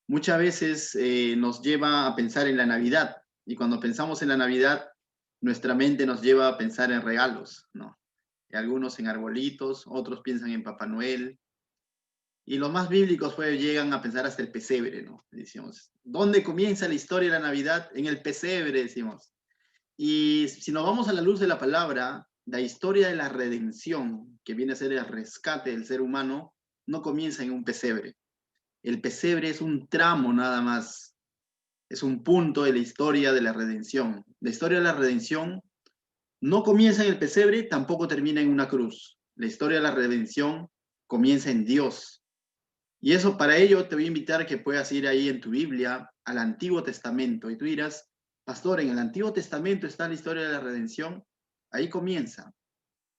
muchas veces nos lleva a pensar en la Navidad. Y cuando pensamos en la Navidad, nuestra mente nos lleva a pensar en regalos, ¿no? Y algunos en arbolitos, otros piensan en Papá Noel. Y los más bíblicos pues, llegan a pensar hasta el pesebre, ¿no? Decimos, ¿dónde comienza la historia de la Navidad? En el pesebre, decimos. Y si nos vamos a la luz de la palabra, la historia de la redención, que viene a ser el rescate del ser humano, no comienza en un pesebre. El pesebre es un tramo nada más, es un punto de la historia de la redención. La historia de la redención no comienza en el pesebre, tampoco termina en una cruz. La historia de la redención comienza en Dios. Y eso, para ello, te voy a invitar a que puedas ir ahí en tu Biblia al Antiguo Testamento. Y tú dirás, pastor, en el Antiguo Testamento está la historia de la redención. Ahí comienza.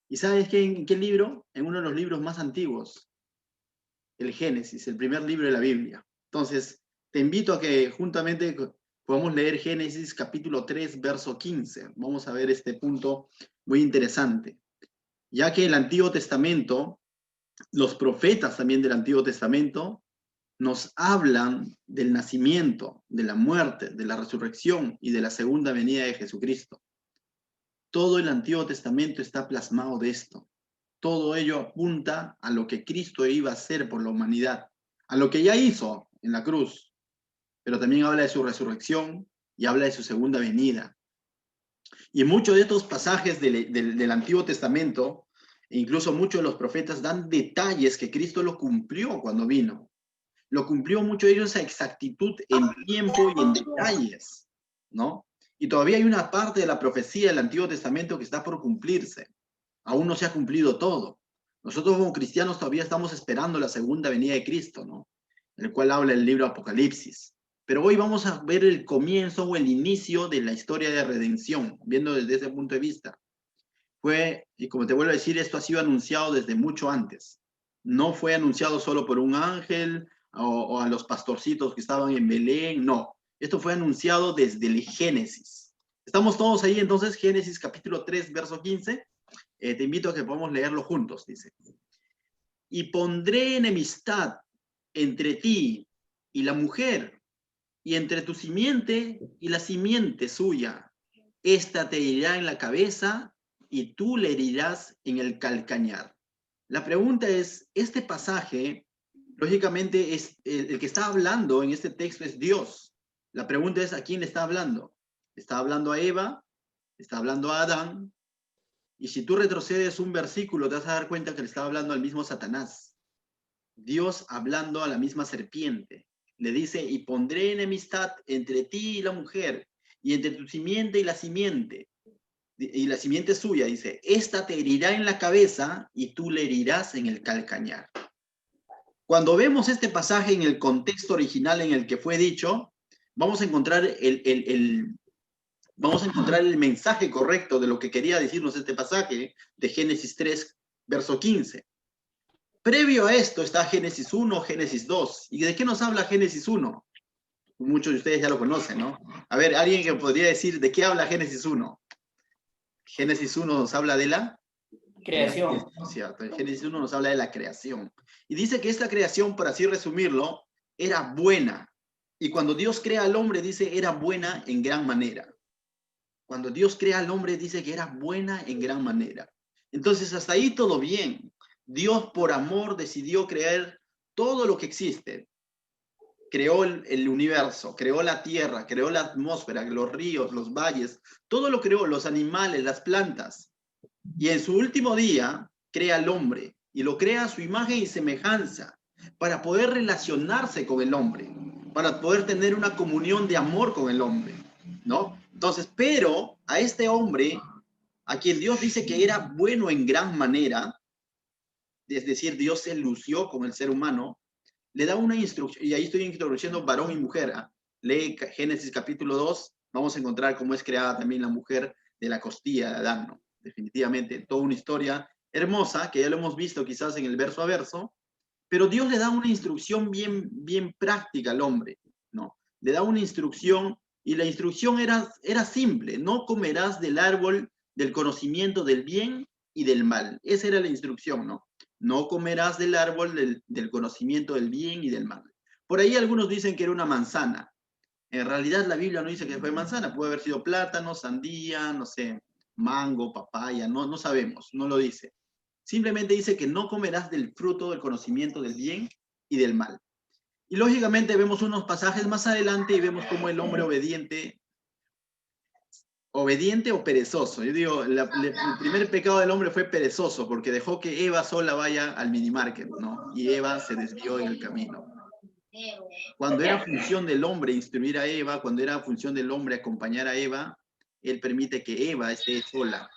¿Y sabes qué, en qué libro? En uno de los libros más antiguos, el Génesis, el primer libro de la Biblia. Entonces, te invito a que juntamente podamos leer Génesis capítulo 3, verso 15. Vamos a ver este punto muy interesante. Ya que el Antiguo Testamento, los profetas también del Antiguo Testamento, nos hablan del nacimiento, de la muerte, de la resurrección y de la segunda venida de Jesucristo. Todo el Antiguo Testamento está plasmado de esto. Todo ello apunta a lo que Cristo iba a hacer por la humanidad, a lo que ya hizo en la cruz, pero también habla de su resurrección y habla de su segunda venida. Y muchos de estos pasajes del Antiguo Testamento, incluso muchos de los profetas dan detalles que Cristo lo cumplió cuando vino. Lo cumplió mucho de ellos a exactitud en tiempo y en detalles, ¿no? Y todavía hay una parte de la profecía del Antiguo Testamento que está por cumplirse. Aún no se ha cumplido todo. Nosotros como cristianos todavía estamos esperando la segunda venida de Cristo, ¿no? El cual habla el libro Apocalipsis. Pero hoy vamos a ver el comienzo o el inicio de la historia de redención, viendo desde ese punto de vista. Y como te vuelvo a decir, esto ha sido anunciado desde mucho antes. No fue anunciado solo por un ángel o a los pastorcitos que estaban en Belén, no. Esto fue anunciado desde el Génesis. ¿Estamos todos ahí entonces? Génesis capítulo 3, verso 15. Te invito a que podamos leerlo juntos, dice. Y pondré enemistad entre ti y la mujer, y entre tu simiente y la simiente suya. Esta te herirá en la cabeza y tú le herirás en el calcañar. La pregunta es, este pasaje, lógicamente, es el que está hablando en este texto es Dios. La pregunta es, ¿a quién le está hablando? ¿Está hablando a Eva? ¿Está hablando a Adán? Y si tú retrocedes un versículo, te vas a dar cuenta que le estaba hablando al mismo Satanás. Dios hablando a la misma serpiente. Le dice, y pondré enemistad entre ti y la mujer, y entre tu simiente y la simiente suya, dice, esta te herirá en la cabeza y tú le herirás en el calcañar. Cuando vemos este pasaje en el contexto original en el que fue dicho, vamos a encontrar vamos a encontrar el mensaje correcto de lo que quería decirnos este pasaje de Génesis 3, verso 15. Previo a esto está Génesis 1, Génesis 2. ¿Y de qué nos habla Génesis 1? Muchos de ustedes ya lo conocen, ¿no? A ver, alguien que podría decir de qué habla Génesis 1. Génesis 1 nos habla de la creación. Cierto, en Génesis 1 nos habla de la creación. Y dice que esta creación, por así resumirlo, era buena. Y cuando Dios crea al hombre, dice, era buena en gran manera. Cuando Dios crea al hombre, dice que era buena en gran manera. Entonces, hasta ahí todo bien. Dios, por amor, decidió crear todo lo que existe. Creó el universo, creó la tierra, creó la atmósfera, los ríos, los valles, todo lo creó, los animales, las plantas. Y en su último día, crea al hombre y lo crea a su imagen y semejanza para poder relacionarse con el hombre, para poder tener una comunión de amor con el hombre, ¿no? Entonces, pero a este hombre, a quien Dios dice que era bueno en gran manera, es decir, Dios se lució con el ser humano, le da una instrucción, y ahí estoy introduciendo varón y mujer. Lee Génesis capítulo 2, vamos a encontrar cómo es creada también la mujer de la costilla de Adán, ¿no? Definitivamente, toda una historia hermosa, que ya lo hemos visto quizás en el verso a verso, pero Dios le da una instrucción bien práctica al hombre, ¿no? Le da una instrucción, y la instrucción era simple, no comerás del árbol del conocimiento del bien y del mal. Esa era la instrucción, ¿no? No comerás del árbol del conocimiento del bien y del mal. Por ahí algunos dicen que era una manzana. En realidad la Biblia no dice que fue manzana, puede haber sido plátano, sandía, no sé, mango, papaya, no, no sabemos, no lo dice. Simplemente dice que no comerás del fruto del conocimiento del bien y del mal. Y lógicamente vemos unos pasajes más adelante y vemos cómo el hombre obediente o perezoso. Yo digo, el primer pecado del hombre fue perezoso porque dejó que Eva sola vaya al minimarket, ¿no? Y Eva se desvió en el camino. Cuando era función del hombre instruir a Eva, cuando era función del hombre acompañar a Eva, él permite que Eva esté sola.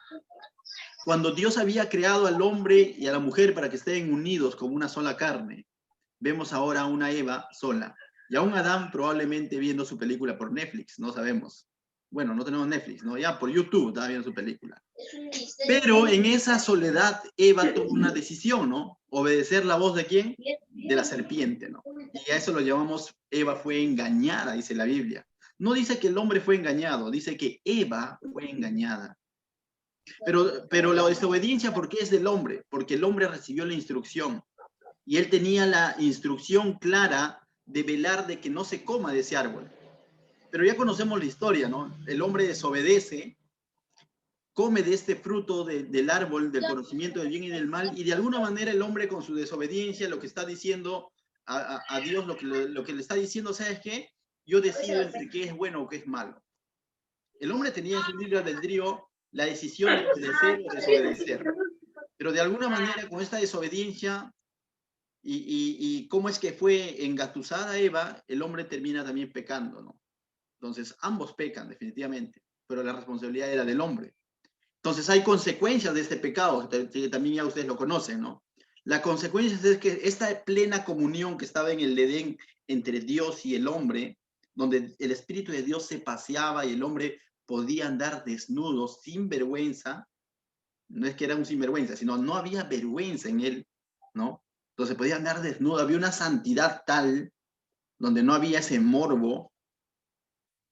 Cuando Dios había creado al hombre y a la mujer para que estén unidos como una sola carne, vemos ahora a una Eva sola. Y a un Adán probablemente viendo su película por Netflix, no sabemos. Bueno, no tenemos Netflix, ¿no? Ya por YouTube estaba viendo su película. Pero en esa soledad Eva tomó una decisión, ¿no? Obedecer la voz de ¿quién? De la serpiente, ¿no? Y a eso lo llamamos Eva fue engañada, dice la Biblia. No dice que el hombre fue engañado, dice que Eva fue engañada. Pero la desobediencia, ¿por qué es del hombre? Porque el hombre recibió la instrucción y él tenía la instrucción clara de velar de que no se coma de ese árbol. Pero ya conocemos la historia, ¿no? El hombre desobedece, come de este fruto del árbol del conocimiento del bien y del mal, y de alguna manera el hombre con su desobediencia lo que está diciendo a Dios, lo que le está diciendo, ¿sabes qué? Yo decido entre qué es bueno o qué es malo. El hombre tenía en su libre albedrío la decisión de obedecer o desobedecer. Pero de alguna manera con esta desobediencia y cómo es que fue engatusada Eva, el hombre termina también pecando, ¿no? Entonces ambos pecan definitivamente, pero la responsabilidad era del hombre. Entonces hay consecuencias de este pecado, que también ya ustedes lo conocen, ¿no? La consecuencia es que esta plena comunión que estaba en el Edén entre Dios y el hombre, donde el Espíritu de Dios se paseaba y el hombre podía andar desnudo, sin vergüenza, no es que era un sinvergüenza, sino no había vergüenza en él, ¿no? Entonces podía andar desnudo, había una santidad tal, donde no había ese morbo.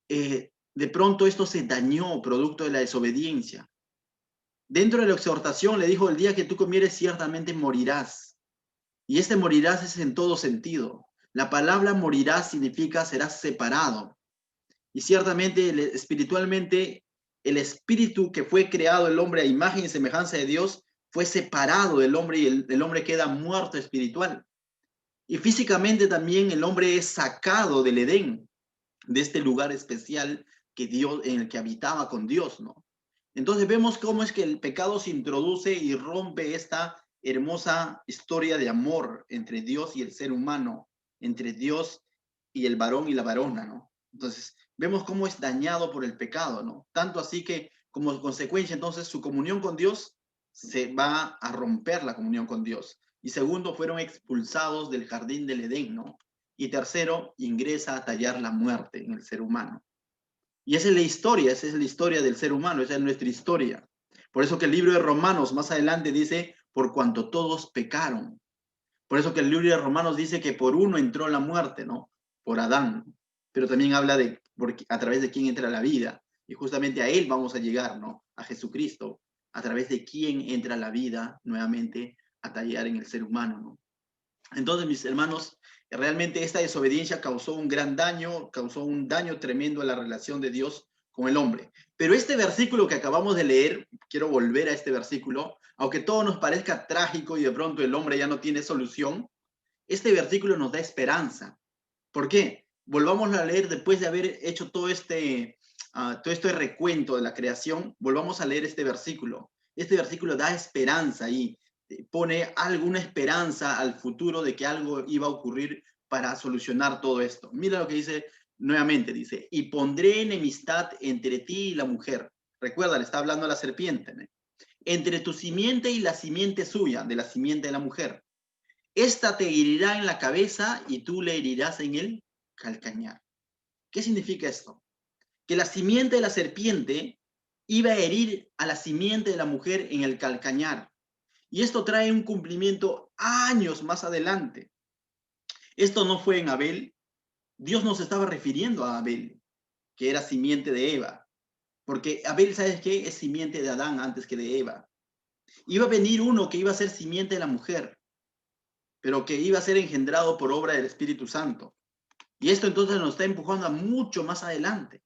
De pronto esto se dañó producto de la desobediencia. Dentro de la exhortación le dijo, el día que tú comieres ciertamente morirás. Y este morirás es en todo sentido. La palabra morirás significa serás separado. Y ciertamente espiritualmente el espíritu que fue creado el hombre a imagen y semejanza de Dios fue separado del hombre y el hombre queda muerto espiritual. Y físicamente también el hombre es sacado del Edén, de este lugar especial que Dios, en el que habitaba con Dios, ¿no? Entonces vemos cómo es que el pecado se introduce y rompe esta hermosa historia de amor entre Dios y el ser humano, entre Dios y el varón y la varona, ¿no? Entonces vemos cómo es dañado por el pecado, ¿no? Tanto así que como consecuencia entonces su comunión con Dios se va a romper la comunión con Dios. Y segundo, fueron expulsados del jardín del Edén, ¿no? Y tercero, ingresa a tallar la muerte en el ser humano. Y esa es la historia del ser humano, esa es nuestra historia. Por eso que el libro de Romanos más adelante dice, por cuanto todos pecaron. Por eso que el libro de Romanos dice que por uno entró la muerte, ¿no? Por Adán. Pero también habla de a través de quién entra la vida. Y justamente a él vamos a llegar, ¿no? A Jesucristo, a través de quién entra la vida nuevamente a tallar en el ser humano, ¿no? Entonces, mis hermanos, realmente esta desobediencia causó un gran daño, causó un daño tremendo a la relación de Dios con el hombre. Pero este versículo que acabamos de leer, quiero volver a este versículo, aunque todo nos parezca trágico y de pronto el hombre ya no tiene solución, este versículo nos da esperanza. ¿Por qué? Volvamos a leer después de haber hecho todo este recuento de la creación, volvamos a leer este versículo. Este versículo da esperanza y pone alguna esperanza al futuro de que algo iba a ocurrir para solucionar todo esto. Mira lo que dice nuevamente, dice, y pondré enemistad entre ti y la mujer. Recuerda, le está hablando a la serpiente, ¿no? Entre tu simiente y la simiente suya, de la simiente de la mujer. Esta te herirá en la cabeza y tú le herirás en el calcañar. ¿Qué significa esto? Que la simiente de la serpiente iba a herir a la simiente de la mujer en el calcañar. Y esto trae un cumplimiento años más adelante. Esto no fue en Abel. Dios nos estaba refiriendo a Abel, que era simiente de Eva. Porque Abel, ¿sabes qué? Es simiente de Adán antes que de Eva. Iba a venir uno que iba a ser simiente de la mujer, pero que iba a ser engendrado por obra del Espíritu Santo. Y esto entonces nos está empujando a mucho más adelante,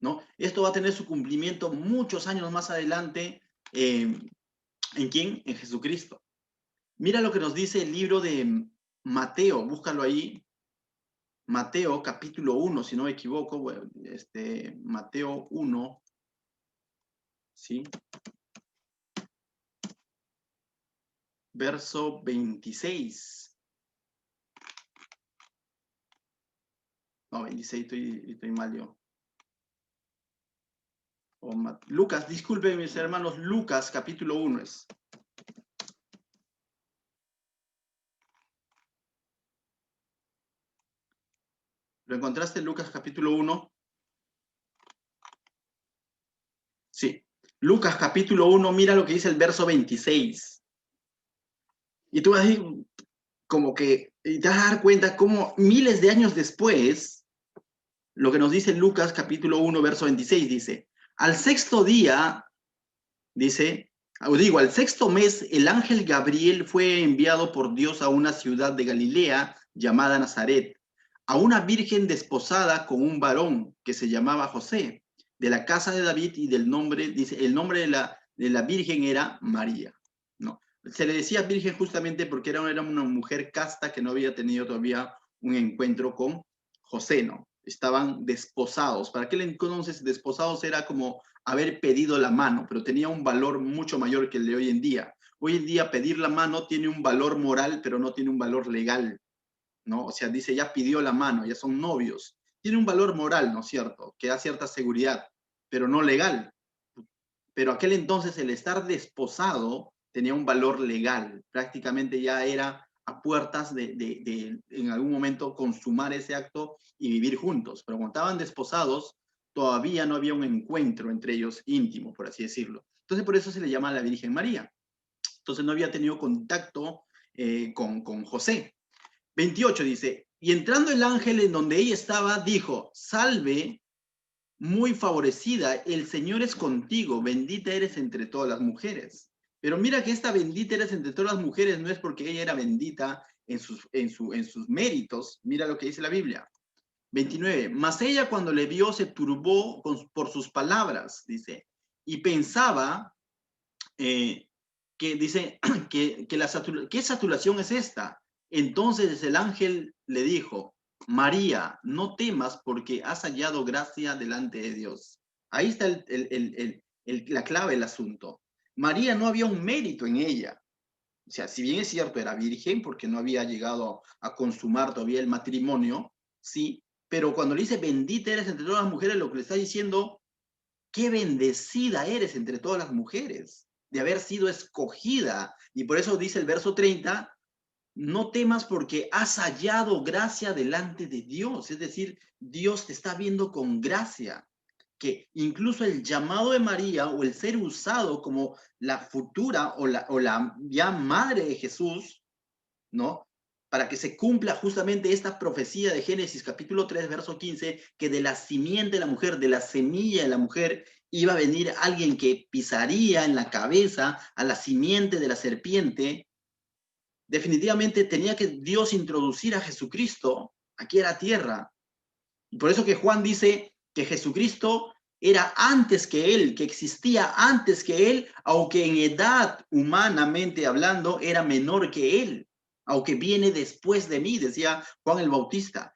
¿no? Esto va a tener su cumplimiento muchos años más adelante. ¿En quién? En Jesucristo. Mira lo que nos dice el libro de Mateo, búscalo ahí. Mateo capítulo 1, si no me equivoco, bueno, Mateo 1, ¿sí? Verso 26. No, 26, estoy mal yo. Lucas, disculpen mis hermanos, Lucas capítulo 1 es. ¿Lo encontraste en Lucas capítulo 1? Sí. Lucas capítulo 1, mira lo que dice el verso 26. Y tú vas a decir, como que te vas a dar cuenta cómo miles de años después, lo que nos dice Lucas capítulo 1, verso 26, dice, al sexto día, dice, os digo, al sexto mes, el ángel Gabriel fue enviado por Dios a una ciudad de Galilea llamada Nazaret, a una virgen desposada con un varón que se llamaba José, de la casa de David, y del nombre, dice, el nombre de la virgen era María, ¿no? Se le decía virgen justamente porque era una mujer casta que no había tenido todavía un encuentro con José, ¿no? Estaban desposados. Para aquel entonces, desposados era como haber pedido la mano, pero tenía un valor mucho mayor que el de hoy en día. Hoy en día pedir la mano tiene un valor moral, pero no tiene un valor legal, ¿no? O sea, dice, ya pidió la mano, ya son novios. Tiene un valor moral, ¿no es cierto? Que da cierta seguridad, pero no legal. Pero aquel entonces el estar desposado tenía un valor legal. Prácticamente ya era a puertas de en algún momento consumar ese acto y vivir juntos. Pero cuando estaban desposados, todavía no había un encuentro entre ellos íntimo, por así decirlo. Entonces por eso se le llama a la Virgen María. Entonces no había tenido contacto con José. 28 dice, y entrando el ángel en donde ella estaba, dijo, salve, muy favorecida, el Señor es contigo, bendita eres entre todas las mujeres. Pero mira que esta bendita eres entre todas las mujeres no es porque ella era bendita en sus méritos. Mira lo que dice la Biblia. 29. Mas ella cuando le vio se turbó por sus palabras, dice, y pensaba que dice ¿qué saturación es esta? Entonces el ángel le dijo, María, no temas porque has hallado gracia delante de Dios. Ahí está la clave del asunto. María no había un mérito en ella. O sea, si bien es cierto, era virgen porque no había llegado a consumar todavía el matrimonio, sí, pero cuando le dice bendita eres entre todas las mujeres, lo que le está diciendo, qué bendecida eres entre todas las mujeres de haber sido escogida. Y por eso dice el verso 30, no temas porque has hallado gracia delante de Dios. Es decir, Dios te está viendo con gracia. Que incluso el llamado de María o el ser usado como la futura o la ya madre de Jesús, ¿no? Para que se cumpla justamente esta profecía de Génesis capítulo 3, verso 15, que de la simiente de la mujer, de la semilla de la mujer, iba a venir alguien que pisaría en la cabeza a la simiente de la serpiente. Definitivamente tenía que Dios introducir a Jesucristo aquí a la tierra. Y por eso que Juan dice que Jesucristo era antes que él, que existía antes que él, aunque en edad, humanamente hablando, era menor que él, aunque viene después de mí, decía Juan el Bautista,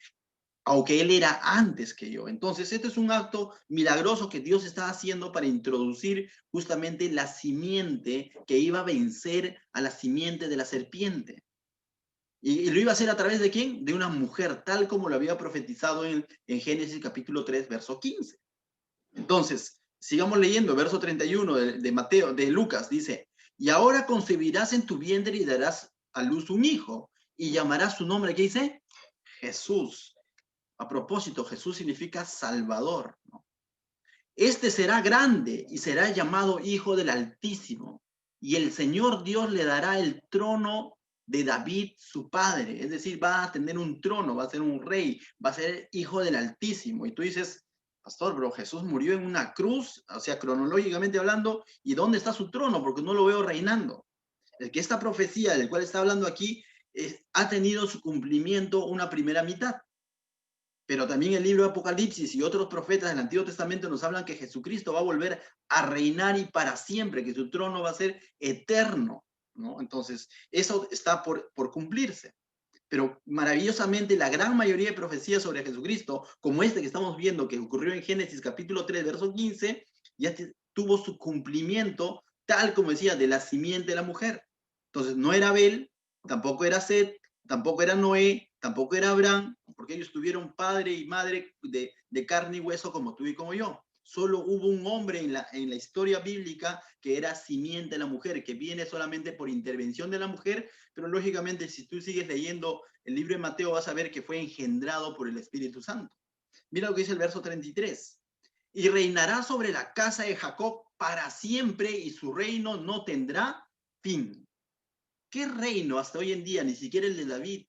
aunque él era antes que yo. Entonces, este es un acto milagroso que Dios está haciendo para introducir justamente la simiente que iba a vencer a la simiente de la serpiente. Y lo iba a hacer a través de quién? De una mujer, tal como lo había profetizado en Génesis capítulo 3, verso 15. Entonces, sigamos leyendo, verso 31 de Mateo, de Lucas, dice, y ahora concebirás en tu vientre y darás a luz un hijo, y llamarás su nombre, ¿qué dice? Jesús. A propósito, Jesús significa Salvador, ¿no? Este será grande y será llamado Hijo del Altísimo, y el Señor Dios le dará el trono de David, su padre. Es decir, va a tener un trono, va a ser un rey, va a ser hijo del Altísimo. Y tú dices, pastor, pero Jesús murió en una cruz, o sea, cronológicamente hablando, ¿y dónde está su trono? Porque no lo veo reinando. El que esta profecía del cual está hablando aquí ha tenido su cumplimiento una primera mitad. Pero también el libro de Apocalipsis y otros profetas del Antiguo Testamento nos hablan que Jesucristo va a volver a reinar y para siempre, que su trono va a ser eterno, ¿no? Entonces, eso está por cumplirse. Pero maravillosamente la gran mayoría de profecías sobre Jesucristo, como este que estamos viendo, que ocurrió en Génesis capítulo 3, verso 15, ya tuvo su cumplimiento, tal como decía, de la simiente de la mujer. Entonces, no era Abel, tampoco era Set, tampoco era Noé, tampoco era Abraham, porque ellos tuvieron padre y madre de carne y hueso como tú y como yo. Solo hubo un hombre en la historia bíblica que era simiente de la mujer, que viene solamente por intervención de la mujer, pero lógicamente si tú sigues leyendo el libro de Mateo vas a ver que fue engendrado por el Espíritu Santo. Mira lo que dice el verso 33. Y reinará sobre la casa de Jacob para siempre y su reino no tendrá fin. ¿Qué reino hasta hoy en día? Ni siquiera el de David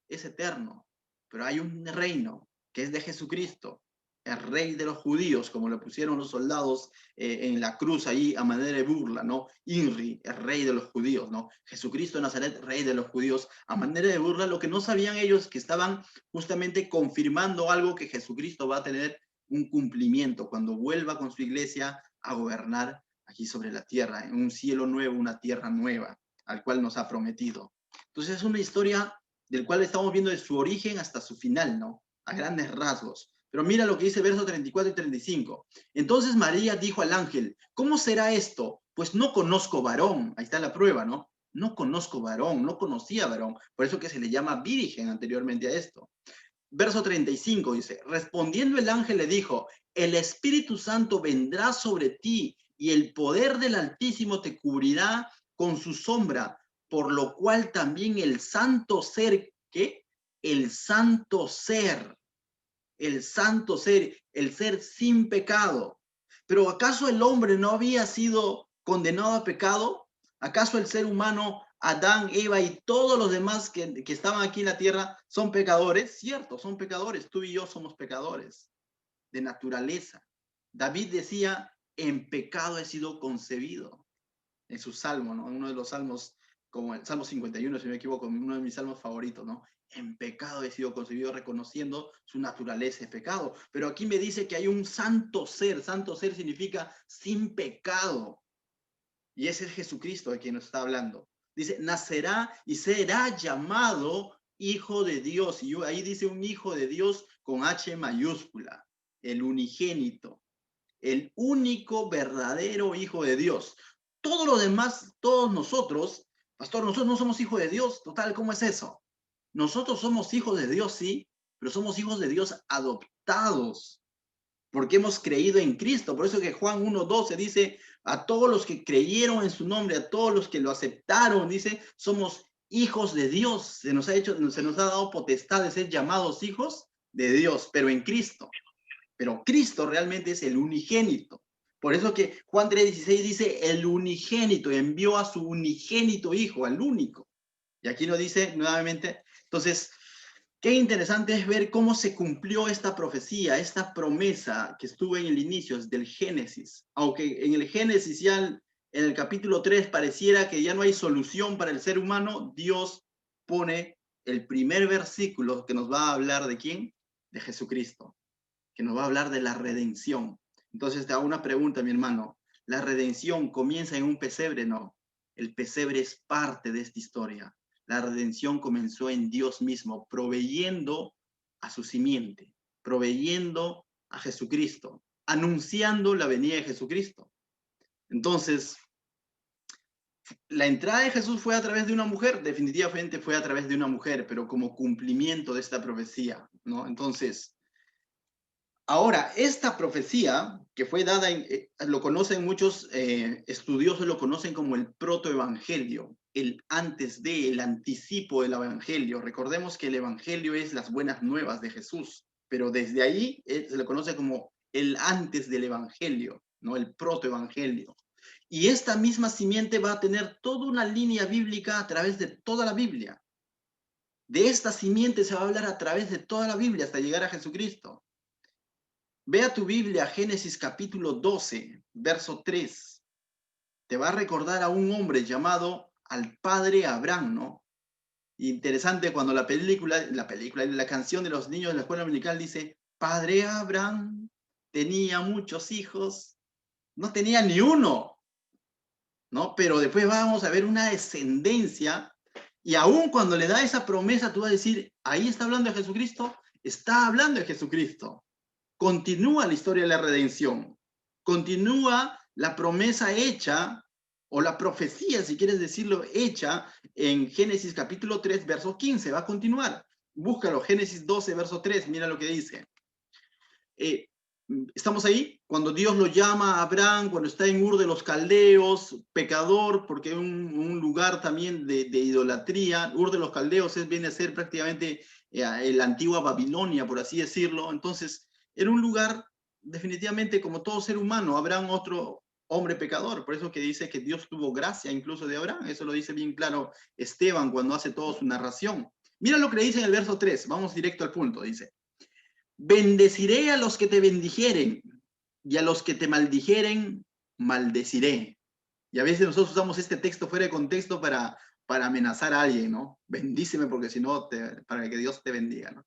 es eterno, pero hay un reino que es de Jesucristo, el rey de los judíos, como lo pusieron los soldados en la cruz ahí a manera de burla, ¿no? Inri, el rey de los judíos, ¿no? Jesucristo de Nazaret, rey de los judíos, a manera de burla. Lo que no sabían ellos que estaban justamente confirmando algo, que Jesucristo va a tener un cumplimiento cuando vuelva con su iglesia a gobernar aquí sobre la tierra, en un cielo nuevo, una tierra nueva, al cual nos ha prometido. Entonces es una historia del cual estamos viendo de su origen hasta su final, ¿no? A grandes rasgos. Pero mira lo que dice versos 34 y 35. Entonces María dijo al ángel, ¿cómo será esto? Pues no conozco varón. Ahí está la prueba, ¿no? No conozco varón, no conocía varón. Por eso que se le llama virgen anteriormente a esto. Verso 35 dice, respondiendo el ángel le dijo, el Espíritu Santo vendrá sobre ti y el poder del Altísimo te cubrirá con su sombra, por lo cual también el santo ser, ¿qué? El santo ser, el ser sin pecado. Pero ¿acaso el hombre no había sido condenado a pecado? ¿Acaso el ser humano, Adán, Eva y todos los demás que estaban aquí en la tierra son pecadores? Cierto, son pecadores. Tú y yo somos pecadores de naturaleza. David decía, en pecado he sido concebido, en su salmo, ¿no? En uno de los salmos, como el Salmo 51, si no me equivoco, uno de mis salmos favoritos, ¿no? En pecado he sido concebido, reconociendo su naturaleza de pecado. Pero aquí me dice que hay un santo ser significa sin pecado. Y ese es Jesucristo de quien nos está hablando. Dice, nacerá y será llamado Hijo de Dios. Y ahí dice un Hijo de Dios con H mayúscula, el unigénito, el único verdadero Hijo de Dios. Todos los demás, todos nosotros, pastor, nosotros no somos hijos de Dios. Total, ¿cómo es eso? Nosotros somos hijos de Dios, sí, pero somos hijos de Dios adoptados, porque hemos creído en Cristo. Por eso que Juan 1:12 dice, a todos los que creyeron en su nombre, a todos los que lo aceptaron, dice, somos hijos de Dios. Se nos ha dado potestad de ser llamados hijos de Dios, pero en Cristo. Pero Cristo realmente es el unigénito. Por eso que Juan 3:16 dice, el unigénito envió a su unigénito hijo, al único. Y aquí lo dice nuevamente. Entonces, qué interesante es ver cómo se cumplió esta profecía, esta promesa que estuvo en el inicio del Génesis. Aunque en el Génesis ya en el capítulo 3 pareciera que ya no hay solución para el ser humano, Dios pone el primer versículo que nos va a hablar de quién, de Jesucristo, que nos va a hablar de la redención. Entonces te hago una pregunta, mi hermano. ¿La redención comienza en un pesebre? No. El pesebre es parte de esta historia. La redención comenzó en Dios mismo, proveyendo a su simiente, proveyendo a Jesucristo, anunciando la venida de Jesucristo. Entonces, la entrada de Jesús fue a través de una mujer, definitivamente fue a través de una mujer, pero como cumplimiento de esta profecía, ¿no? Entonces, ahora, esta profecía que fue dada, lo conocen muchos estudiosos, lo conocen como el protoevangelio, el antes de, el anticipo del evangelio. Recordemos que el evangelio es las buenas nuevas de Jesús, pero desde ahí se le conoce como el antes del evangelio, ¿no? El protoevangelio. Y esta misma simiente va a tener toda una línea bíblica a través de toda la Biblia. De esta simiente se va a hablar a través de toda la Biblia hasta llegar a Jesucristo. Ve a tu Biblia, Génesis capítulo 12, verso 3. Te va a recordar a un hombre llamado al padre Abraham, ¿no? Interesante cuando la canción de los niños de la escuela dominical dice, padre Abraham tenía muchos hijos, no tenía ni uno, ¿no? Pero después vamos a ver una descendencia, y aún cuando le da esa promesa, tú vas a decir, ahí está hablando de Jesucristo, está hablando de Jesucristo. Continúa la historia de la redención, continúa la promesa hecha, o la profecía, si quieres decirlo, hecha en Génesis capítulo 3, verso 15, va a continuar. Búscalo, Génesis 12, verso 3, mira lo que dice. Estamos ahí, cuando Dios lo llama a Abraham, cuando está en Ur de los Caldeos, pecador, porque es un lugar también de idolatría. Ur de los Caldeos viene a ser prácticamente la antigua Babilonia, por así decirlo. Entonces, era un lugar definitivamente como todo ser humano. Abraham, otro hombre pecador, por eso que dice que Dios tuvo gracia incluso de Abraham. Eso lo dice bien claro Esteban cuando hace toda su narración. Mira lo que le dice en el verso 3, vamos directo al punto, dice: bendeciré a los que te bendijeren, y a los que te maldijeren, maldeciré. Y a veces nosotros usamos este texto fuera de contexto para amenazar a alguien, ¿no? Bendíceme porque si no, para que Dios te bendiga, ¿no?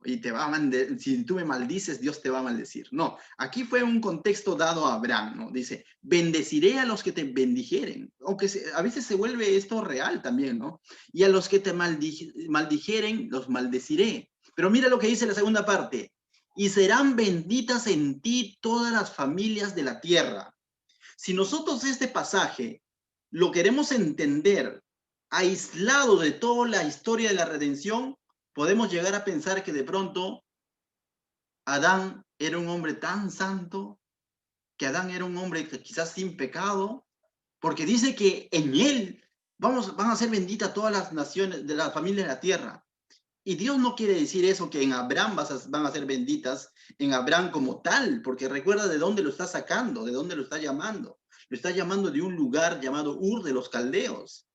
Y te va a si tú me maldices, Dios te va a maldecir. No, aquí fue un contexto dado a Abraham, ¿no? Dice, bendeciré a los que te bendijeren. Aunque a veces se vuelve esto real también, ¿no? Y a los que te maldijeren, los maldeciré. Pero mira lo que dice la segunda parte. Y serán benditas en ti todas las familias de la tierra. Si nosotros este pasaje lo queremos entender aislado de toda la historia de la redención, podemos llegar a pensar que de pronto Adán era un hombre tan santo, que Adán era un hombre que quizás sin pecado, porque dice que en él van a ser benditas todas las naciones de las familias de la tierra. Y Dios no quiere decir eso, que en Abraham van a ser benditas, en Abraham como tal, porque recuerda de dónde lo está sacando, de dónde lo está llamando. Lo está llamando de un lugar llamado Ur de los Caldeos,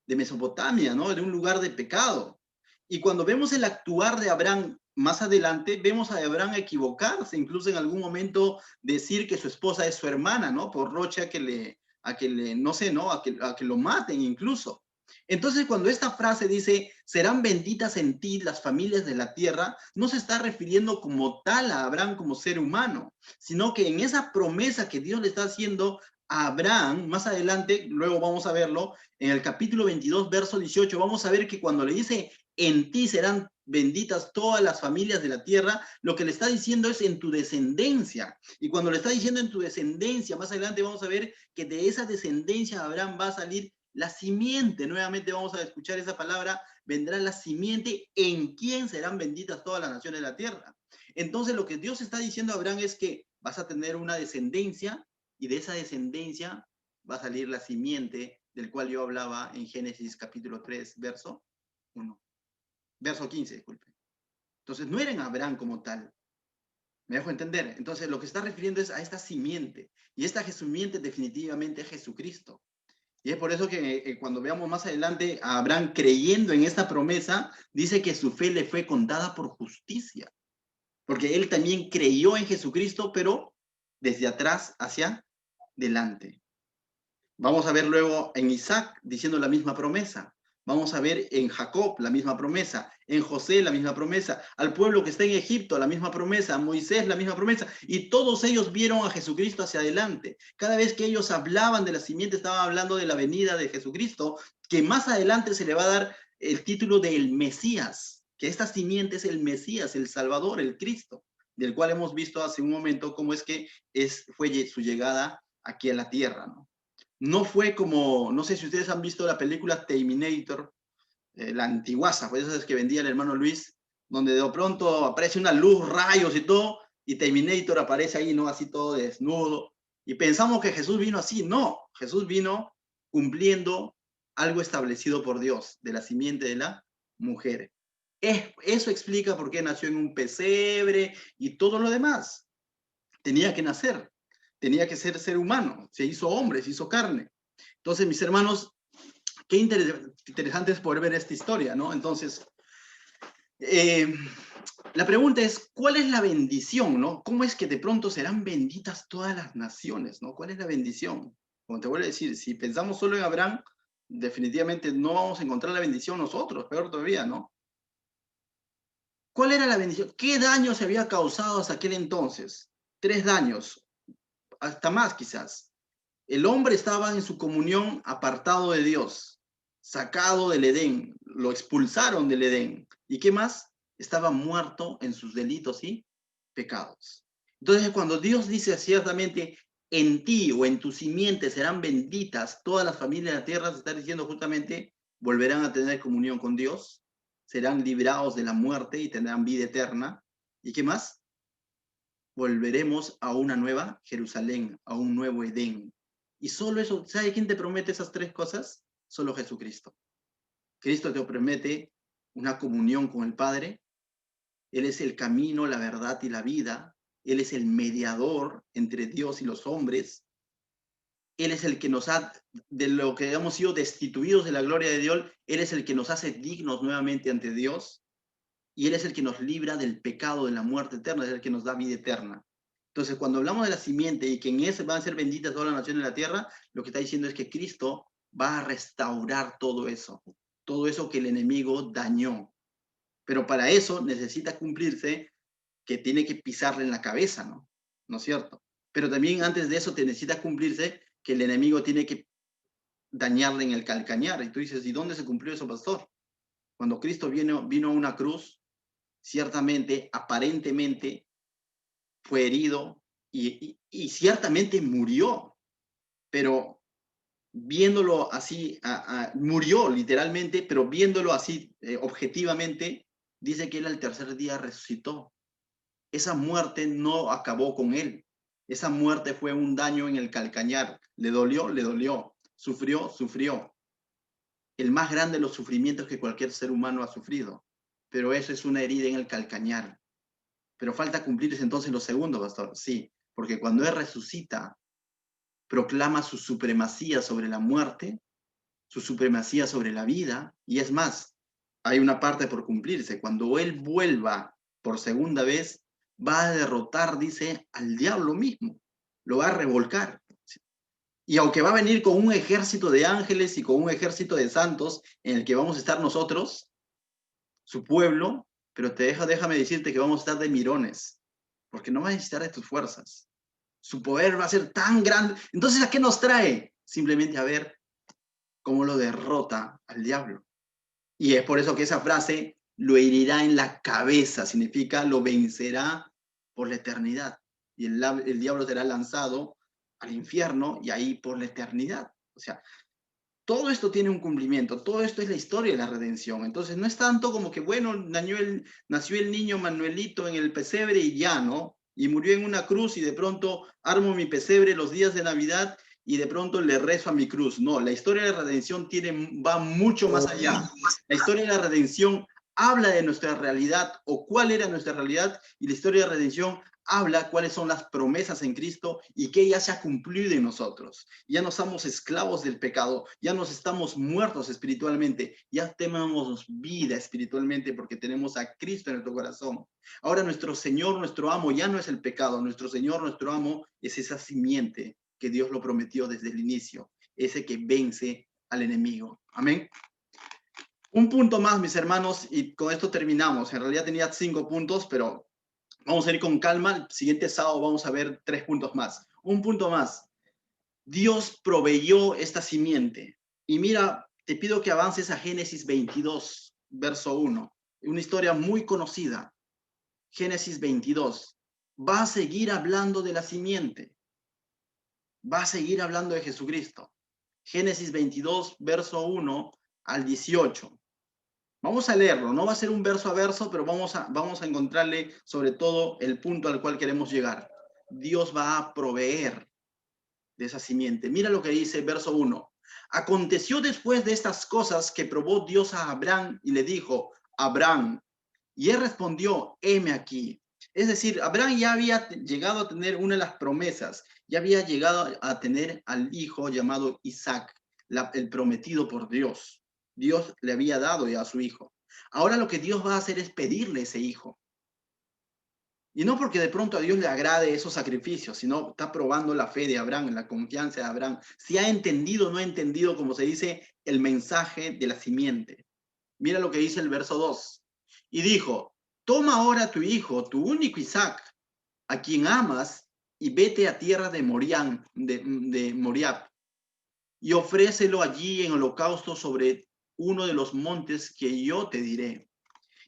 de Mesopotamia, ¿no? De un lugar de pecado. Y cuando vemos el actuar de Abraham más adelante, vemos a Abraham equivocarse, incluso en algún momento decir que su esposa es su hermana, ¿no? Por roche a que le no sé, ¿no? A que lo maten incluso. Entonces, cuando esta frase dice, serán benditas en ti las familias de la tierra, no se está refiriendo como tal a Abraham como ser humano, sino que en esa promesa que Dios le está haciendo a Abraham, más adelante, luego vamos a verlo, en el capítulo 22, verso 18, vamos a ver que cuando le dice, en ti serán benditas todas las familias de la tierra, lo que le está diciendo es en tu descendencia. Y cuando le está diciendo en tu descendencia, más adelante vamos a ver que de esa descendencia de Abraham va a salir la simiente. Nuevamente vamos a escuchar esa palabra, vendrá la simiente en quien serán benditas todas las naciones de la tierra. Entonces lo que Dios está diciendo a Abraham es que vas a tener una descendencia, y de esa descendencia va a salir la simiente del cual yo hablaba en Génesis capítulo 3, verso 1. Verso 15, disculpe. Entonces no era en Abraham como tal. ¿Me dejo entender? Entonces lo que está refiriendo es a esta simiente. Y esta simiente definitivamente es Jesucristo. Y es por eso que cuando veamos más adelante a Abraham creyendo en esta promesa, dice que su fe le fue contada por justicia. Porque él también creyó en Jesucristo, pero desde atrás hacia delante. Vamos a ver luego en Isaac diciendo la misma promesa. Vamos a ver en Jacob la misma promesa, en José la misma promesa, al pueblo que está en Egipto la misma promesa, a Moisés la misma promesa, y todos ellos vieron a Jesucristo hacia adelante. Cada vez que ellos hablaban de la simiente, estaban hablando de la venida de Jesucristo, que más adelante se le va a dar el título de el Mesías, que esta simiente es el Mesías, el Salvador, el Cristo, del cual hemos visto hace un momento cómo es que fue su llegada aquí a la tierra, ¿no? No fue como, no sé si ustedes han visto la película Terminator, la antiguaza, pues esa es que vendía el hermano Luis, donde de pronto aparece una luz, rayos y todo, y Terminator aparece ahí, ¿no? Así todo desnudo. Y pensamos que Jesús vino así. No, Jesús vino cumpliendo algo establecido por Dios, de la simiente de la mujer. Eso explica por qué nació en un pesebre y todo lo demás. Tenía que nacer. Tenía que ser humano, se hizo hombre, se hizo carne. Entonces, mis hermanos, qué interesante es poder ver esta historia, ¿no? Entonces, la pregunta es, ¿cuál es la bendición, no? ¿Cómo es que de pronto serán benditas todas las naciones, no? ¿Cuál es la bendición? Como te vuelvo a decir, si pensamos solo en Abraham, definitivamente no vamos a encontrar la bendición nosotros, peor todavía, ¿no? ¿Cuál era la bendición? ¿Qué daño se había causado hasta aquel entonces? 3 daños, hasta más quizás. El hombre estaba en su comunión apartado de Dios, sacado del Edén, lo expulsaron del Edén. ¿Y qué más? Estaba muerto en sus delitos y pecados. Entonces, cuando Dios dice ciertamente, en ti o en tu simiente serán benditas todas las familias de la tierra, se está diciendo justamente, volverán a tener comunión con Dios, serán librados de la muerte y tendrán vida eterna. ¿Y qué más? Volveremos a una nueva Jerusalén, a un nuevo Edén. Y solo eso, ¿sabe quién te promete esas 3 cosas? Solo Jesucristo. Cristo te promete una comunión con el Padre. Él es el camino, la verdad y la vida. Él es el mediador entre Dios y los hombres. Él es el que nos ha, de lo que hemos sido destituidos de la gloria de Dios, Él es el que nos hace dignos nuevamente ante Dios. Y Él es el que nos libra del pecado, de la muerte eterna, es el que nos da vida eterna. Entonces, cuando hablamos de la simiente y que en ese van a ser benditas todas las naciones de la tierra, lo que está diciendo es que Cristo va a restaurar todo eso que el enemigo dañó. Pero para eso necesita cumplirse que tiene que pisarle en la cabeza, ¿no? ¿No es cierto? Pero también antes de eso te necesita cumplirse que el enemigo tiene que dañarle en el calcañar. Y tú dices, ¿y dónde se cumplió eso, pastor? Cuando Cristo vino a una cruz, ciertamente, aparentemente, fue herido y ciertamente murió, pero viéndolo así, murió literalmente, pero viéndolo así objetivamente, dice que él al tercer día resucitó. Esa muerte no acabó con él. Esa muerte fue un daño en el calcañar. Le dolió, le dolió. Sufrió, sufrió. El más grande de los sufrimientos que cualquier ser humano ha sufrido. Pero eso es una herida en el calcañar. Pero falta cumplirse entonces lo segundo, pastor. Sí, porque cuando Él resucita, proclama su supremacía sobre la muerte, su supremacía sobre la vida, y es más, hay una parte por cumplirse. Cuando Él vuelva por segunda vez, va a derrotar, dice, al diablo mismo. Lo va a revolcar. Y aunque va a venir con un ejército de ángeles y con un ejército de santos en el que vamos a estar nosotros, su pueblo, pero déjame decirte que vamos a estar de mirones, porque no va a necesitar de tus fuerzas. Su poder va a ser tan grande. Entonces, ¿a qué nos trae? Simplemente a ver cómo lo derrota al diablo. Y es por eso que esa frase, lo herirá en la cabeza, significa lo vencerá por la eternidad. Y el diablo será lanzado al infierno y ahí por la eternidad. O sea, todo esto tiene un cumplimiento, todo esto es la historia de la redención. Entonces, no es tanto como que, bueno, nació el niño Manuelito en el pesebre y ya, ¿no? Y murió en una cruz y de pronto armo mi pesebre los días de Navidad y de pronto le rezo a mi cruz. No, la historia de la redención va mucho más allá. La historia de la redención habla de nuestra realidad o cuál era nuestra realidad y la historia de la redención habla cuáles son las promesas en Cristo y que ya se ha cumplido en nosotros. Ya no somos esclavos del pecado, ya nos estamos muertos espiritualmente, ya tenemos vida espiritualmente porque tenemos a Cristo en nuestro corazón. Ahora nuestro Señor, nuestro amo, ya no es el pecado, nuestro Señor, nuestro amo, es esa simiente que Dios lo prometió desde el inicio, ese que vence al enemigo. Amén. Un punto más, mis hermanos, y con esto terminamos. En realidad tenía 5 puntos, pero vamos a ir con calma. El siguiente sábado vamos a ver 3 puntos más. Un punto más. Dios proveyó esta simiente. Y mira, te pido que avances a Génesis 22, verso 1. Una historia muy conocida. Génesis 22. Va a seguir hablando de la simiente. Va a seguir hablando de Jesucristo. Génesis 22, verso 1 al 18. Vamos a leerlo, no va a ser un verso a verso, pero vamos a encontrarle sobre todo el punto al cual queremos llegar. Dios va a proveer de esa simiente. Mira lo que dice el verso 1. Aconteció después de estas cosas que probó Dios a Abraham y le dijo, Abraham, y él respondió, heme aquí. Es decir, Abraham ya había llegado a tener una de las promesas, ya había llegado a tener al hijo llamado Isaac, el prometido por Dios. Dios le había dado ya a su hijo. Ahora lo que Dios va a hacer es pedirle ese hijo. Y no porque de pronto a Dios le agrade esos sacrificios, sino está probando la fe de Abraham, la confianza de Abraham. Si ha entendido o no ha entendido, como se dice, el mensaje de la simiente. Mira lo que dice el verso 2. Y dijo, toma ahora tu hijo, tu único Isaac, a quien amas, y vete a tierra de Moriab, y ofrécelo allí en holocausto sobre uno de los montes que yo te diré.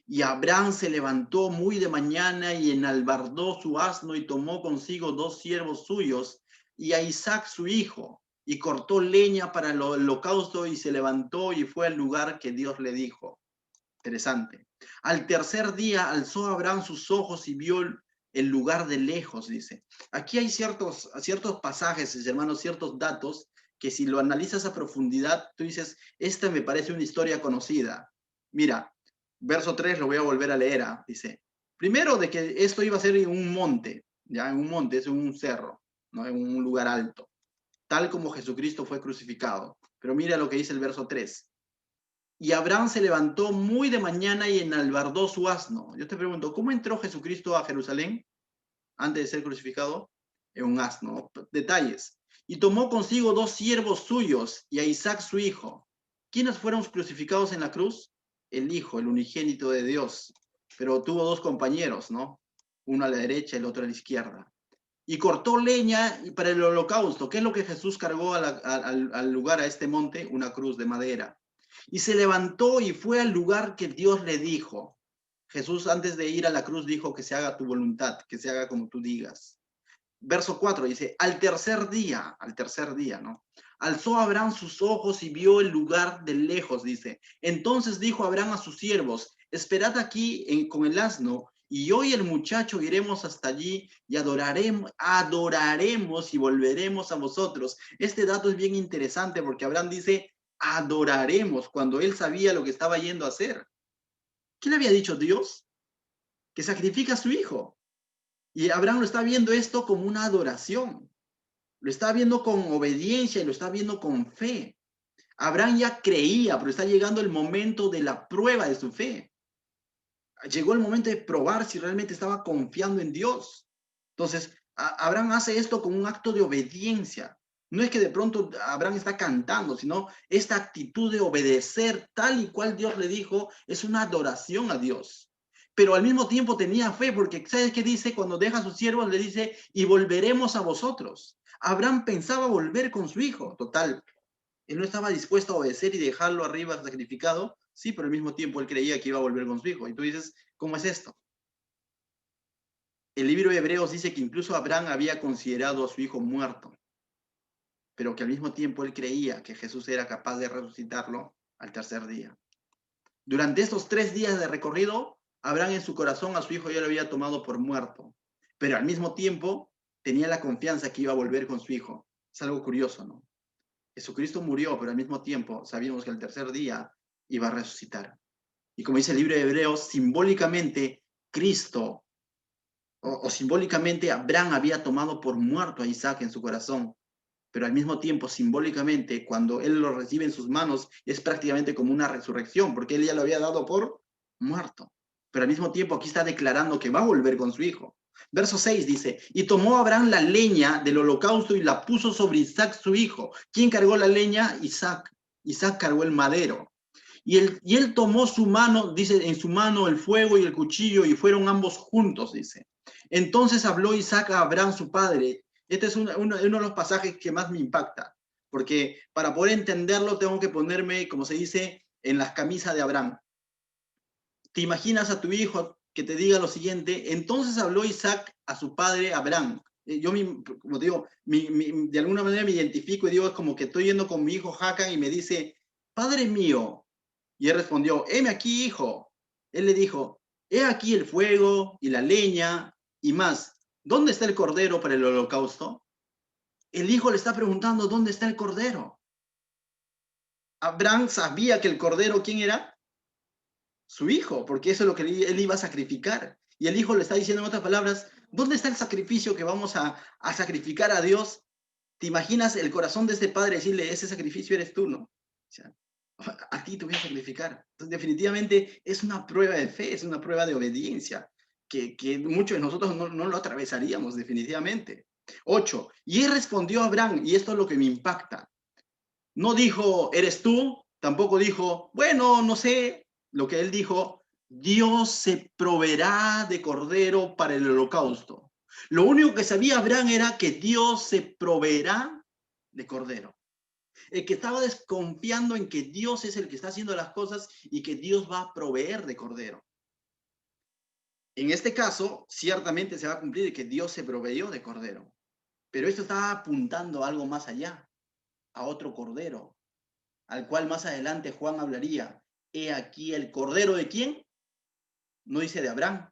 Y Abraham se levantó muy de mañana y enalbardó su asno y tomó consigo 2 siervos suyos y a Isaac su hijo, y cortó leña para el holocausto y se levantó y fue al lugar que Dios le dijo. Interesante. Al tercer día alzó Abraham sus ojos y vio el lugar de lejos, dice. Aquí hay ciertos pasajes, hermanos, ciertos datos que si lo analizas a profundidad, tú dices, esta me parece una historia conocida. Mira, verso 3 lo voy a volver a leer, dice, primero de que esto iba a ser en un monte, ya en un monte, es un cerro, ¿no? En un lugar alto, tal como Jesucristo fue crucificado. Pero mira lo que dice el verso 3. Y Abraham se levantó muy de mañana y enalbardó su asno. Yo te pregunto, ¿cómo entró Jesucristo a Jerusalén antes de ser crucificado? En un asno. Detalles. Y tomó consigo 2 siervos suyos y a Isaac su hijo. ¿Quiénes fueron crucificados en la cruz? El hijo, el unigénito de Dios. Pero tuvo 2 compañeros, ¿no? Uno a la derecha y el otro a la izquierda. Y cortó leña para el holocausto. ¿Qué es lo que Jesús cargó al lugar, a este monte? Una cruz de madera. Y se levantó y fue al lugar que Dios le dijo. Jesús antes de ir a la cruz dijo que se haga tu voluntad, que se haga como tú digas. Verso 4 dice, al tercer día, ¿no? Alzó Abraham sus ojos y vio el lugar de lejos, dice. Entonces dijo Abraham a sus siervos, esperad aquí con el asno, y yo y el muchacho iremos hasta allí y adoraremos y volveremos a vosotros. Este dato es bien interesante porque Abraham dice, adoraremos, cuando él sabía lo que estaba yendo a hacer. ¿Qué le había dicho Dios? Que sacrifica a su hijo. Y Abraham lo está viendo esto como una adoración. Lo está viendo con obediencia y lo está viendo con fe. Abraham ya creía, pero está llegando el momento de la prueba de su fe. Llegó el momento de probar si realmente estaba confiando en Dios. Entonces, Abraham hace esto con un acto de obediencia. No es que de pronto Abraham está cantando, sino esta actitud de obedecer tal y cual Dios le dijo es una adoración a Dios. Pero al mismo tiempo tenía fe, porque ¿sabes qué dice? Cuando deja a sus siervos, le dice, y volveremos a vosotros. Abraham pensaba volver con su hijo, total. Él no estaba dispuesto a obedecer y dejarlo arriba sacrificado, sí, pero al mismo tiempo él creía que iba a volver con su hijo. Y tú dices, ¿cómo es esto? El libro de Hebreos dice que incluso Abraham había considerado a su hijo muerto, pero que al mismo tiempo él creía que Jesús era capaz de resucitarlo al tercer día. Durante estos 3 días de recorrido, Abraham en su corazón a su hijo ya lo había tomado por muerto, pero al mismo tiempo tenía la confianza que iba a volver con su hijo. Es algo curioso, ¿no? Jesucristo murió, pero al mismo tiempo sabíamos que al tercer día iba a resucitar. Y como dice el libro de Hebreos, simbólicamente Cristo, o simbólicamente Abraham había tomado por muerto a Isaac en su corazón, pero al mismo tiempo simbólicamente cuando él lo recibe en sus manos es prácticamente como una resurrección, porque él ya lo había dado por muerto. Pero al mismo tiempo aquí está declarando que va a volver con su hijo. Verso 6 dice, y tomó Abraham la leña del holocausto y la puso sobre Isaac su hijo. ¿Quién cargó la leña? Isaac. Isaac cargó el madero. Y él tomó su mano, dice, en su mano el fuego y el cuchillo, y fueron ambos juntos, dice. Entonces habló Isaac a Abraham su padre. Este es uno de los pasajes que más me impacta, porque para poder entenderlo tengo que ponerme, como se dice, en las camisas de Abraham. ¿Te imaginas a tu hijo que te diga lo siguiente? Entonces habló Isaac a su padre Abraham. Yo, como te digo, de alguna manera me identifico y digo, es como que estoy yendo con mi hijo Jacan y me dice, Padre mío. Y él respondió, heme aquí, hijo. Él le dijo, he aquí el fuego y la leña y más. ¿Dónde está el cordero para el holocausto? El hijo le está preguntando, ¿dónde está el cordero? Abraham sabía que el cordero, ¿quién era? Su hijo, porque eso es lo que él iba a sacrificar. Y el hijo le está diciendo en otras palabras, ¿dónde está el sacrificio que vamos a sacrificar a Dios? ¿Te imaginas el corazón de este padre decirle, ese sacrificio eres tú, ¿no? O sea, a ti te voy a sacrificar. Entonces, definitivamente es una prueba de fe, es una prueba de obediencia, que muchos de nosotros no lo atravesaríamos definitivamente. 8. Y él respondió a Abraham, y esto es lo que me impacta. No dijo, eres tú, tampoco dijo, bueno, no sé. Lo que él dijo, Dios se proveerá de cordero para el holocausto. Lo único que sabía Abraham era que Dios se proveerá de cordero. El que estaba desconfiando en que Dios es el que está haciendo las cosas y que Dios va a proveer de cordero. En este caso, ciertamente se va a cumplir de que Dios se proveyó de cordero. Pero esto está apuntando a algo más allá, a otro cordero, al cual más adelante Juan hablaría. He aquí el cordero de quién, no dice de Abraham.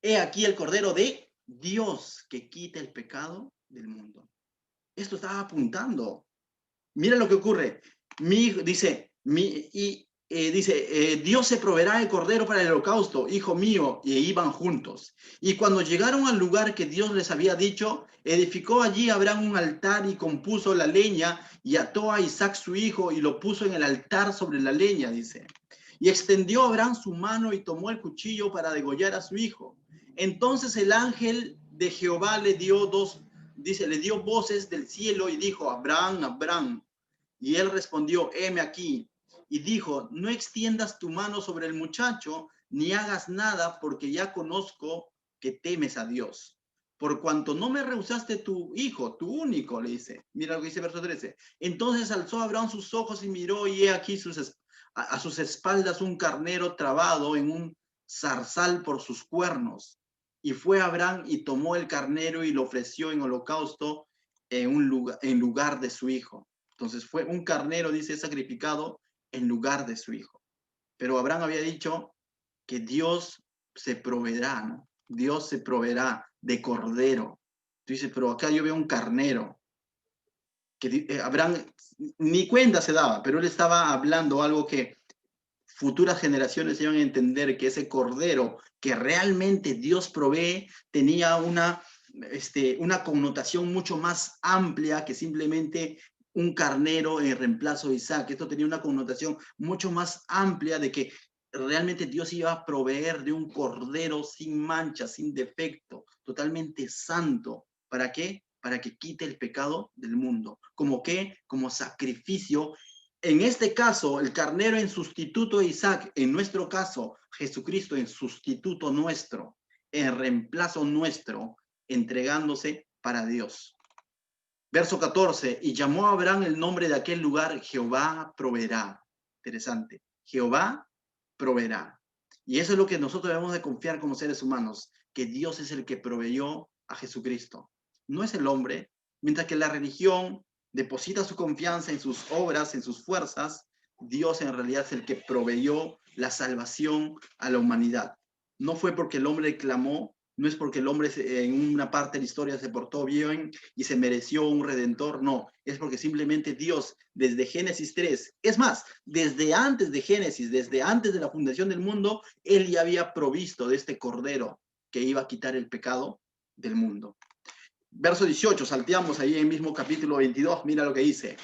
He aquí el cordero de Dios que quita el pecado del mundo. Esto está apuntando. Mira lo que ocurre. Dios se proveerá de cordero para el holocausto, hijo mío, y iban juntos. Y cuando llegaron al lugar que Dios les había dicho, edificó allí Abraham un altar y compuso la leña y ató a Isaac su hijo y lo puso en el altar sobre la leña, dice. Y extendió Abraham su mano y tomó el cuchillo para degollar a su hijo. Entonces el ángel de Jehová le dio le dio voces del cielo y dijo, Abraham, Abraham. Y él respondió, heme aquí. Y dijo, no extiendas tu mano sobre el muchacho, ni hagas nada, porque ya conozco que temes a Dios. Por cuanto no me rehusaste tu hijo, tu único, le dice. Mira lo que dice verso 13. Entonces alzó Abraham sus ojos y miró, y he aquí a sus espaldas un carnero trabado en un zarzal por sus cuernos. Y fue Abraham y tomó el carnero y lo ofreció en holocausto en lugar de su hijo. Entonces fue un carnero, dice, sacrificado en lugar de su hijo. Pero Abraham había dicho que Dios se proveerá, ¿no? Dios se proveerá de cordero. Tú dices, pero acá yo veo un carnero. Que Abraham ni cuenta se daba, pero él estaba hablando algo que futuras generaciones iban a entender, que ese cordero que realmente Dios provee tenía una connotación mucho más amplia que simplemente un carnero en reemplazo de Isaac. Esto tenía una connotación mucho más amplia de que realmente Dios iba a proveer de un cordero sin mancha, sin defecto, totalmente santo. ¿Para qué? Para que quite el pecado del mundo. ¿Como qué? Como sacrificio. En este caso, el carnero en sustituto de Isaac, en nuestro caso, Jesucristo en sustituto nuestro, en reemplazo nuestro, entregándose para Dios. Verso 14, y llamó a Abraham el nombre de aquel lugar, Jehová proveerá. Interesante, Jehová proveerá. Y eso es lo que nosotros debemos de confiar como seres humanos, que Dios es el que proveyó a Jesucristo. No es el hombre, mientras que la religión deposita su confianza en sus obras, en sus fuerzas, Dios en realidad es el que proveyó la salvación a la humanidad. No fue porque el hombre clamó, no es porque el hombre en una parte de la historia se portó bien y se mereció un redentor, no, es porque simplemente Dios desde Génesis 3, es más, desde antes de Génesis, desde antes de la fundación del mundo, Él ya había provisto de este cordero que iba a quitar el pecado del mundo. Verso 18, salteamos ahí en el mismo capítulo 22, mira lo que dice.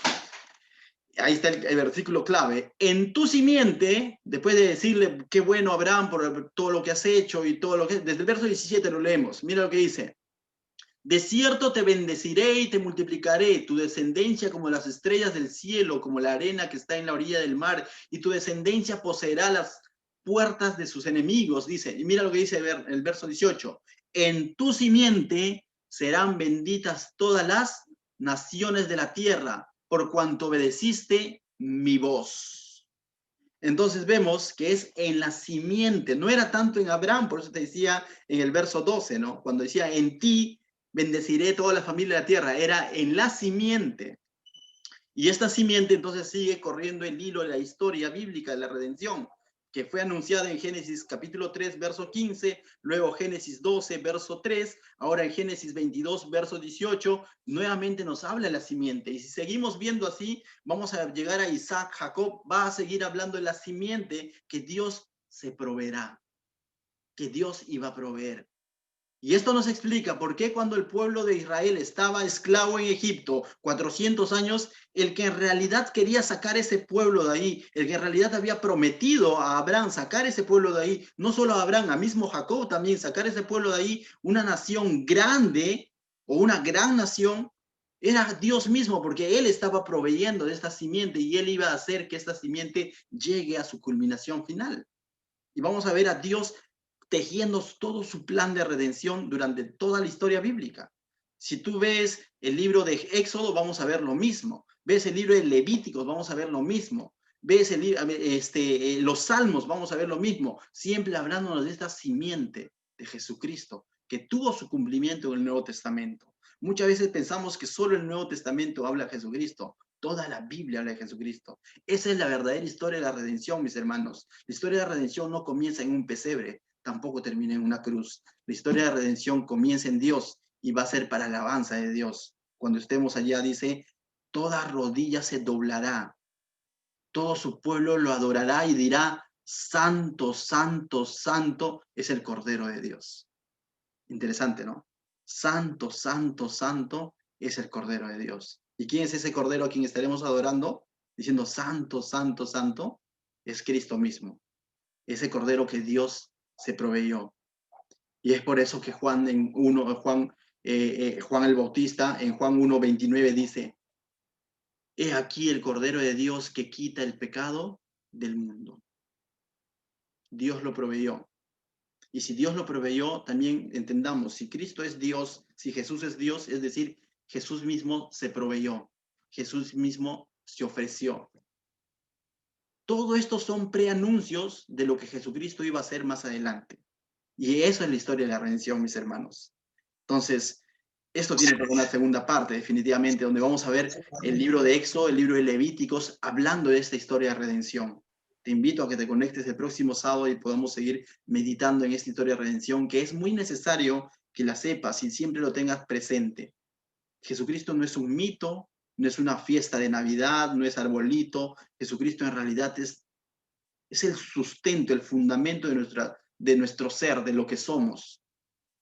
Ahí está el versículo clave. En tu simiente, después de decirle qué bueno Abraham por todo lo que has hecho y todo lo que... Desde el verso 17 lo leemos. Mira lo que dice. De cierto te bendeciré y te multiplicaré, tu descendencia como las estrellas del cielo, como la arena que está en la orilla del mar, y tu descendencia poseerá las puertas de sus enemigos, dice. Y mira lo que dice el verso 18. En tu simiente serán benditas todas las naciones de la tierra, por cuanto obedeciste mi voz. Entonces vemos que es en la simiente, no era tanto en Abraham, por eso te decía en el verso 12, ¿no? Cuando decía en ti bendeciré toda la familia de la tierra, era en la simiente. Y esta simiente entonces sigue corriendo el hilo de la historia bíblica de la redención, que fue anunciada en Génesis capítulo 3, verso 15, luego Génesis 12, verso 3, ahora en Génesis 22, verso 18, nuevamente nos habla de la simiente. Y si seguimos viendo así, vamos a llegar a Isaac, Jacob va a seguir hablando de la simiente que Dios se proveerá, que Dios iba a proveer. Y esto nos explica por qué cuando el pueblo de Israel estaba esclavo en Egipto 400 años, el que en realidad quería sacar ese pueblo de ahí, el que en realidad había prometido a Abraham sacar ese pueblo de ahí, no solo a Abraham, a mismo Jacob también, sacar ese pueblo de ahí, una nación grande o una gran nación, era Dios mismo, porque Él estaba proveyendo de esta simiente y Él iba a hacer que esta simiente llegue a su culminación final. Y vamos a ver a Dios tejiendo todo su plan de redención durante toda la historia bíblica. Si tú ves el libro de Éxodo, vamos a ver lo mismo. Ves el libro de Levíticos, vamos a ver lo mismo. Ves los Salmos, vamos a ver lo mismo. Siempre hablándonos de esta simiente de Jesucristo, que tuvo su cumplimiento en el Nuevo Testamento. Muchas veces pensamos que solo el Nuevo Testamento habla de Jesucristo. Toda la Biblia habla de Jesucristo. Esa es la verdadera historia de la redención, mis hermanos. La historia de la redención no comienza en un pesebre, tampoco termina en una cruz. La historia de la redención comienza en Dios y va a ser para alabanza de Dios. Cuando estemos allá, dice, toda rodilla se doblará, todo su pueblo lo adorará y dirá, santo, santo, santo es el Cordero de Dios. Interesante, ¿no? Santo, santo, santo es el Cordero de Dios. ¿Y quién es ese Cordero a quien estaremos adorando? Diciendo, santo, santo, santo, es Cristo mismo. Ese Cordero que Dios se proveyó. Y es por eso que Juan el Bautista en Juan 1:29 dice, he aquí el Cordero de Dios que quita el pecado del mundo. Dios lo proveyó. Y si Dios lo proveyó, también entendamos, si Cristo es Dios, si Jesús es Dios, es decir, Jesús mismo se proveyó, Jesús mismo se ofreció. Todo esto son preanuncios de lo que Jesucristo iba a hacer más adelante. Y eso es la historia de la redención, mis hermanos. Entonces, esto tiene una segunda parte, definitivamente, donde vamos a ver el libro de Éxodo, el libro de Levíticos, hablando de esta historia de redención. Te invito a que te conectes el próximo sábado y podamos seguir meditando en esta historia de redención, que es muy necesario que la sepas y siempre lo tengas presente. Jesucristo no es un mito, no es una fiesta de Navidad, no es arbolito. Jesucristo en realidad es el sustento, el fundamento de nuestro ser, de lo que somos.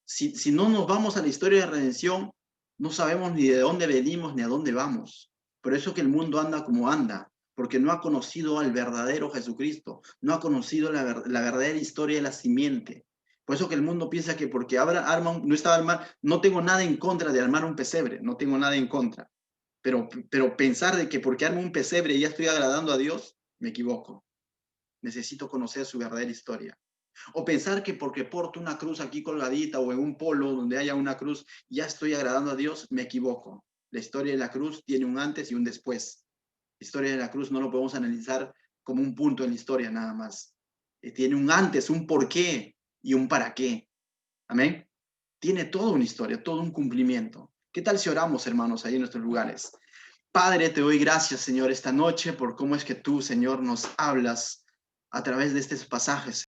Si no nos vamos a la historia de redención, no sabemos ni de dónde venimos ni a dónde vamos. Por eso que el mundo anda como anda, porque no ha conocido al verdadero Jesucristo, no ha conocido la verdadera historia de la simiente. Por eso que el mundo piensa que porque no tengo nada en contra de armar un pesebre, no tengo nada en contra. Pero pensar de que porque armo un pesebre ya estoy agradando a Dios, me equivoco. Necesito conocer su verdadera historia. O pensar que porque porto una cruz aquí colgadita o en un polo donde haya una cruz, ya estoy agradando a Dios, me equivoco. La historia de la cruz tiene un antes y un después. La historia de la cruz no lo podemos analizar como un punto en la historia nada más. Tiene un antes, un por qué y un para qué. Amén. Tiene toda una historia, todo un cumplimiento. ¿Qué tal si oramos, hermanos, ahí en nuestros lugares? Padre, te doy gracias, Señor, esta noche por cómo es que tú, Señor, nos hablas a través de estos pasajes.